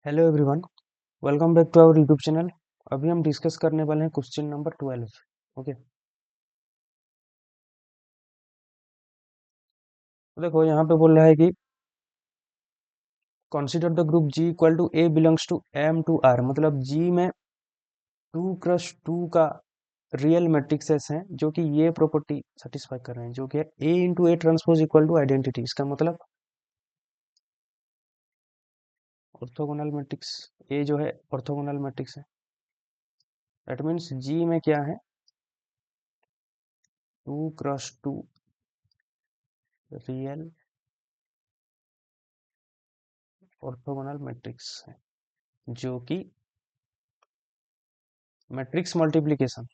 Hello everyone, welcome back to our YouTube channel. अभी हम discuss करने वाले हैं क्वेश्चन नंबर 12। ओके, तो देखो यहाँ पे बोल रहा है कि consider the group G equal to A belongs to M two R. मतलब जी में 2 क्रॉस 2 का रियल मैट्रिक्सेस हैं जो कि ये प्रॉपर्टी सेटिस्फाई कर रहे हैं, जो कि है A into A transpose equal to identity. इसका मतलब ऑर्थोगोनल मैट्रिक्स, ए जो है ऑर्थोगोनल मैट्रिक्स है। दैट मीन्स जी में क्या है, 2 क्रॉस 2 रियल ऑर्थोगोनल मैट्रिक्स है जो कि मैट्रिक्स मल्टीप्लिकेशन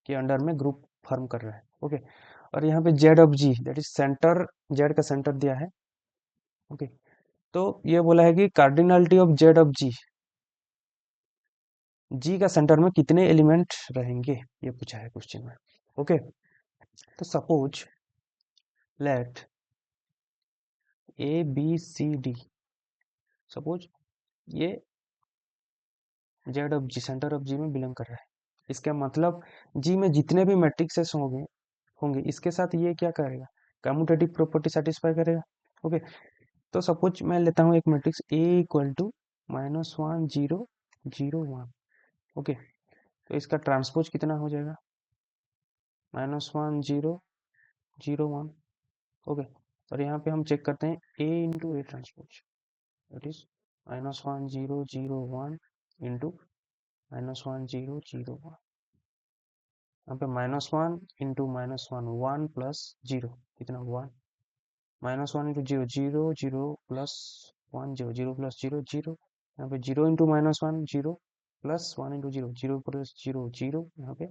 के अंडर में ग्रुप फॉर्म कर रहा है। ओके, और यहाँ पे Z of G that is centre, Z का सेंटर दिया है। ओके, तो ये बोला है कि cardinality of Z of G, G का सेंटर में कितने एलिमेंट रहेंगे, ये पूछा है क्वेश्चन में। ओके, तो suppose let A B C D, suppose ये Z of G centre of G में बिलोंग कर रहा है। इसका मतलब जी में जितने भी मैट्रिक्सेस होंगे होंगे इसके साथ ये क्या करेगा, कम्यूटेटिव प्रॉपर्टी सेटिस्फाई करेगा। ओके, तो सपोज मैं लेता हूँ एक matrix A equal to -1 0 0 1। Okay, तो इसका ट्रांसपोज कितना हो जाएगा, -1 0 0 1। ओके, और यहाँ पे हम चेक करते हैं A into A transpose, that is -1 0 0 1 into -1 0 0 1। यहाँ पे -1 इंटू -1 1 प्लस 0 कितना 1, -1 इंटू 0 0 0 प्लस 1 0 0 प्लस 0 0। यहाँ पे 0 इंटू -1 0 प्लस 1 इंटू 0 0 प्लस 0 0। यहाँ पे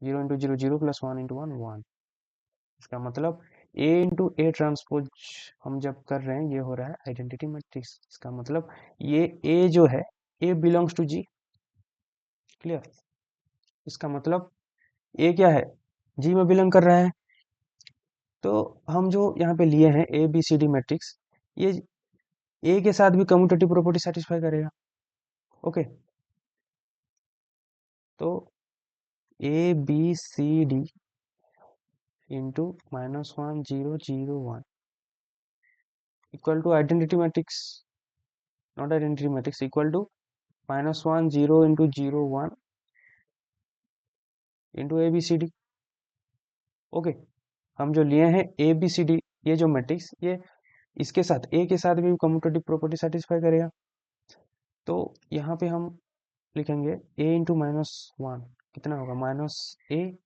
0 इंटू 0 0 प्लस 1 इंटू 1 1। इसका मतलब ए इंटू ए ट्रांसपोज हम जब कर रहे हैं ये हो रहा है आइडेंटिटी मैट्रिक्स। इसका मतलब ये ए जो है, ए बिलोंग्स टू जी। क्लियर, इसका मतलब ए क्या है, जी में बिलोंग कर रहा है। तो हम जो यहाँ पे लिए हैं A B C D matrix, ये ए के साथ भी कम्यूटेटिव प्रॉपर्टी सेटिस्फाई करेगा। ओके, तो A B C D into -1 0 0 1 equal to identity matrix, not identity matrix, equal to -1 0 into 0 1 into A B C D. Okay, हम जो लिए हैं ए बी सी डी, ये जो मैट्रिक्स ये इसके साथ ए के साथ भी कम्यूटेटिव प्रॉपर्टी सेटिस्फाई करेगा। तो यहाँ पे हम लिखेंगे ए इंटू -1 कितना होगा, -a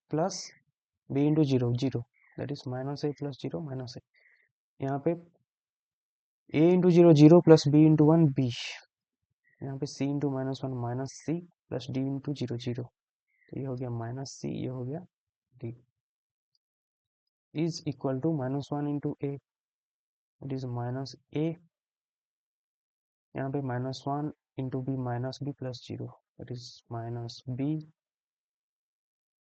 plus B into 0 0, that is -a plus 0 -a। यहाँ पे a into 0 0 plus b into 1 b, यहाँ पे c into -1 -c plus d into 0 0। तो ये हो गया -c, ये हो गया d is equal to -1 into a, it is -a, यहाँ पे -1 into b -b plus 0, that is -b,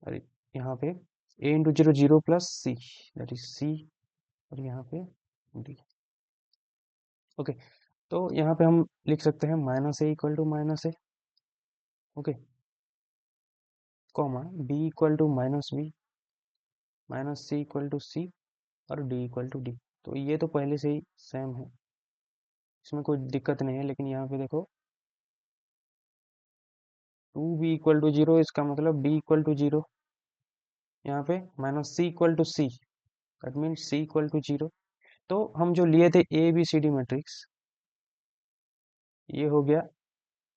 और यहाँ पे a into 0 0 plus c, that is c, और यहाँ पे d। ओके, तो यहाँ पे हम लिख सकते हैं -a equal to -a। Okay, comma b equal to -b, -c equal to c, और d इक्वल टू d। तो ये तो पहले से ही सेम है, इसमें कोई दिक्कत नहीं है। लेकिन यहाँ पे देखो 2b इक्वल टू 0, इसका मतलब b इक्वल टू 0। यहाँ पे -c equal to c, that means c equal to 0। तो हम जो लिए थे A B C D matrix, ये हो गया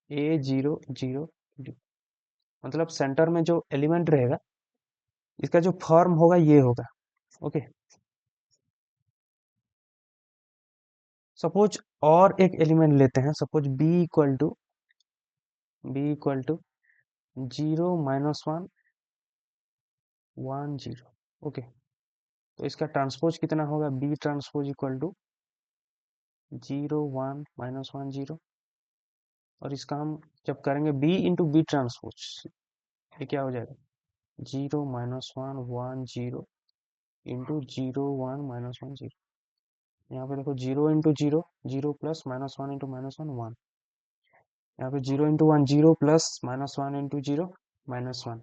a 0 0 d। मतलब सेंटर में जो एलिमेंट रहेगा इसका जो फॉर्म होगा ये होगा। ओके, सपोज और एक एलिमेंट लेते हैं, suppose b equal to 0 -1 1 0। Okay, तो इसका ट्रांसपोज कितना होगा, b ट्रांसपोज इक्वल टू 0 1 -1 0। और इसका हम जब करेंगे b इंटू बी ट्रांसपोज, ये क्या हो जाएगा, 0 -1 1 0 इंटू 0 1 -1 0। यहाँ पे देखो 0 into 0, 0 plus minus 1 into minus 1, 1। यहाँ पे 0 into 1, 0 plus minus 1 into 0, minus 1।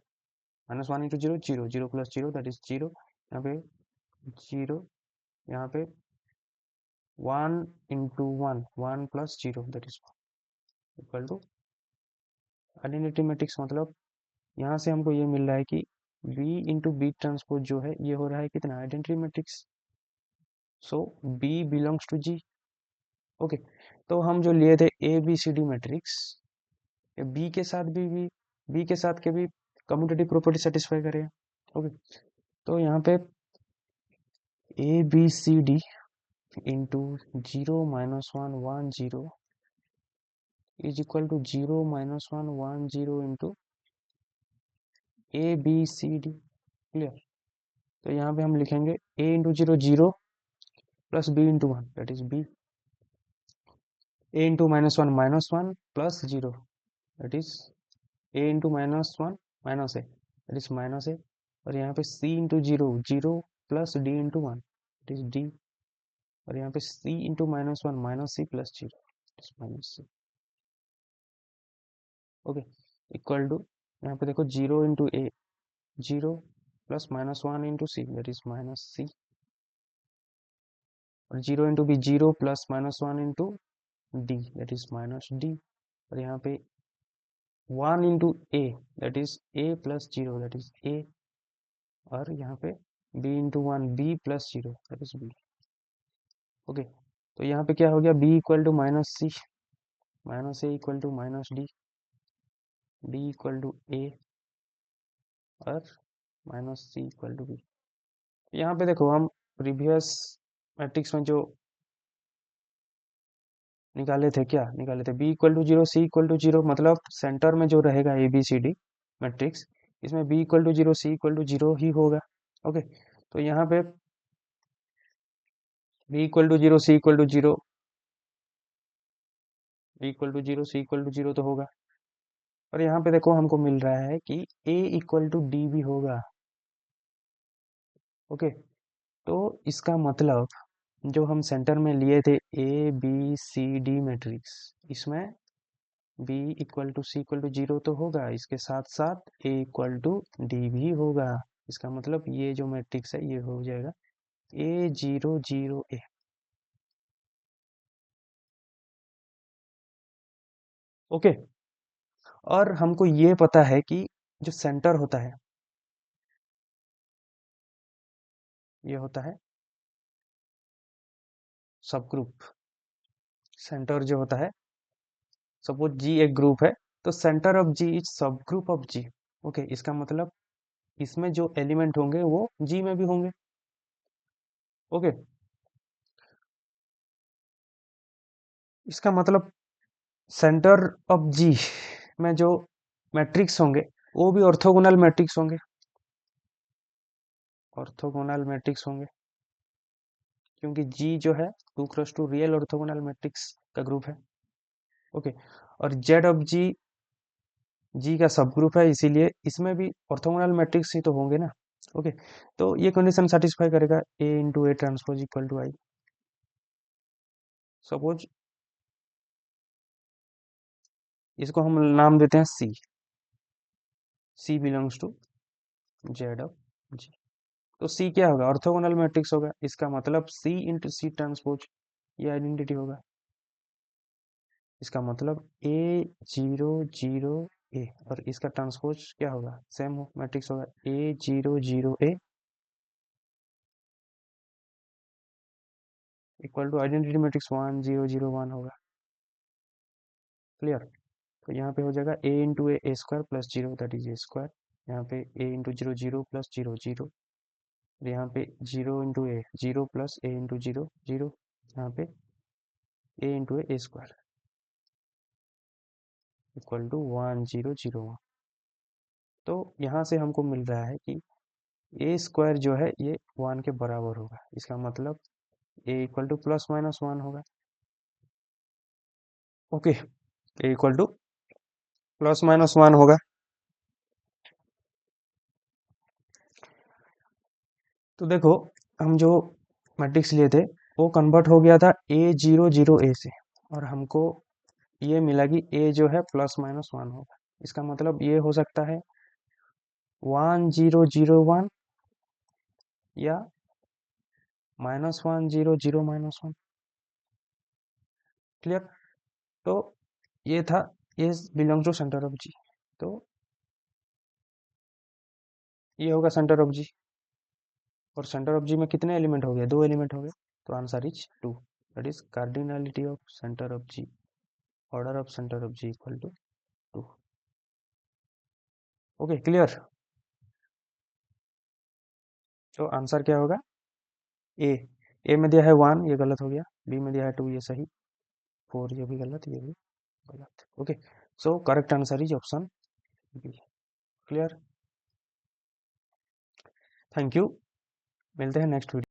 Minus 1 into 0, 0, 0 plus 0 that is 0। यहाँ पे 0, यहाँ पे 1 into 1, 1 plus 0 that is equal to identity matrix. मतलब यहाँ से हमको ये मिल रहा है कि B इंटू बी ट्रांसपोज जो है ये हो रहा है कितना, identity matrix. So B belongs to G। Okay, तो हम जो लिए थे ABCD मैट्रिक्स, बी के साथ भी बी के साथ के भी कम्यूटेटिव प्रॉपर्टी सेटिस्फाई करें। ओके, तो यहाँ पे ABCD into 0 minus 1 1 0 is equal to 0 minus 1 1 0 into ABCD। Clear? तो यहाँ पे हम लिखेंगे A into 0 0 plus B into 1 that is B। A into minus 1 plus 0 that is A into minus 1 minus A that is minus A। और यहाँ पे C into 0 0 plus D into 1 that is D। और यहाँ पे C into minus 1 minus C plus 0 minus C। Okay, equal to यहाँ पे देखो 0 into A 0 plus minus 1 into C that is minus C। और 0 into B 0 plus minus 1 into D that is minus D। और यहाँ पे 1 into A that is A plus 0 that is A। और यहाँ पे B into 1 B plus 0 that is B। Okay, तो यहाँ पे क्या हो गया, B equal to minus C, minus A equal to minus D, D equal to A और minus C equal to B। यहाँ पे देखो हम प्रीवियस मैट्रिक्स में जो निकाले थे, क्या निकाले थे, B equal to 0 C equal to 0, मतलब सेंटर में जो रहेगा ABCD मैट्रिक्स, इसमें B equal to 0 C equal to 0 ही होगा। ओके, तो यहाँ पे B equal to 0 C equal to 0, B equal to 0 C equal to 0 तो होगा। और यहाँ पे देखो हमको मिल रहा है कि A इक्वल टू D भी होगा। ओके, तो इसका मतलब जो हम सेंटर में लिए थे ABCD मैट्रिक्स, इसमें B equal to C equal to 0 तो होगा, इसके साथ साथ A इक्वल टू D भी होगा। इसका मतलब ये जो मैट्रिक्स है ये हो जाएगा A0 0 A। ओके, और हमको ये पता है कि जो सेंटर होता है ये होता है सब ग्रुप। सेंटर जो होता है, सपोज G एक ग्रुप है, तो सेंटर ऑफ G इज सब ग्रुप ऑफ G। ओके, इसका मतलब इसमें जो एलिमेंट होंगे वो G में भी होंगे। ओके, इसका मतलब सेंटर ऑफ G में जो मैट्रिक्स होंगे वो भी ऑर्थोगोनल मैट्रिक्स होंगे, ऑर्थोगोनल मैट्रिक्स होंगे, क्योंकि G जो है 2x2 रियल ऑर्थोगोनल मैट्रिक्स का ग्रुप है। ओके, और Z ऑफ G का सब ग्रुप है, इसीलिए इसमें भी ऑर्थोगोनल मैट्रिक्स ही तो होंगे ना। ओके, तो ये कंडीशन सेटिस्फाई करेगा A into A transpose equal to I। Suppose इसको हम नाम देते हैं C belongs to Z of G। तो C क्या होगा, ऑर्थोगोनल मैट्रिक्स होगा, इसका मतलब C इंटू C ट्रांसपोज ये आइडेंटिटी होगा। इसका मतलब A0 0 A और इसका ट्रांसपोज क्या होगा, सेम हो मैट्रिक्स होगा A0 0 A equal to identity matrix 1 0 0 1 होगा। क्लियर? तो यहाँ पे हो जाएगा A into A square plus 0 that is A square. यहाँ पे A इंटू 0 0 प्लस 0 0। यहाँ पे 0 into A 0 plus A into 0 0। यहाँ पे A into A square equal to 1 0 0 1। तो यहाँ से हमको मिल रहा है कि A स्क्वायर जो है ये 1 के बराबर होगा। इसका मतलब A equal two plus minus 1 होगा। Okay, A equal two plus minus 1 होगा। तो देखो हम जो मैट्रिक्स लिए थे वो कन्वर्ट हो गया था A00A से, और हमको ये मिला कि A जो है +-1 होगा। इसका मतलब ये हो सकता है 1001 या -1001। क्लियर? तो ये था A belong to centre of G। तो ये होगा सेंटर ऑफ G, और सेंटर ऑफ G में कितने एलिमेंट हो गए? 2 एलिमेंट हो गए। तो answer is 2। That is cardinality of centre of G, order of centre of G equal to 2। Okay, clear? तो आंसर क्या होगा? ए में दिया है 1, ये गलत हो गया। बी में दिया है 2, ये सही। 4, ये भी गलत, ये भी गलत। Okay, so correct answer is option B. Clear? Thank you. मिलते हैं नेक्स्ट वीडियो।